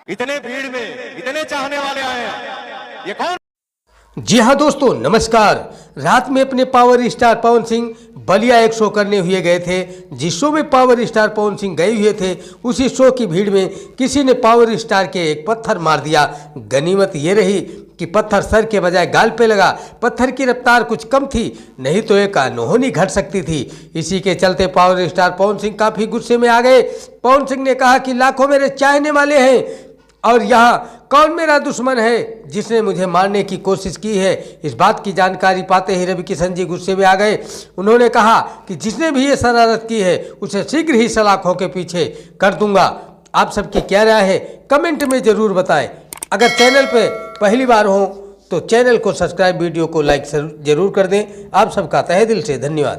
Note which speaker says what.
Speaker 1: इतने भीड़ में इतने चाहने वाले आए हैं, ये कौन?
Speaker 2: जी हाँ दोस्तों नमस्कार। रात में अपने पावर स्टार पवन सिंह बलिया एक शो करने हुए गए थे। जिस शो में पावर स्टार पवन सिंह गए हुए थे उसी शो की भीड़ में किसी ने पावर स्टार के एक पत्थर मार दिया। गनीमत ये रही कि पत्थर सर के बजाय गाल पे लगा। पत्थर की रफ्तार कुछ कम थी, नहीं तो एक अनहोनी घट सकती थी। इसी के चलते पावर स्टार पवन सिंह काफी गुस्से में आ गए। पवन सिंह ने कहा कि लाखों मेरे चाहने वाले हैं और यहाँ कौन मेरा दुश्मन है जिसने मुझे मारने की कोशिश की है। इस बात की जानकारी पाते ही रवि किशन जी गुस्से में आ गए। उन्होंने कहा कि जिसने भी ये शरारत की है उसे शीघ्र ही सलाखों के पीछे कर दूंगा। आप सबकी क्या राय है कमेंट में ज़रूर बताएं। अगर चैनल पे पहली बार हो तो चैनल को सब्सक्राइब, वीडियो को लाइक जरूर कर दें। आप सबका तहे दिल से धन्यवाद।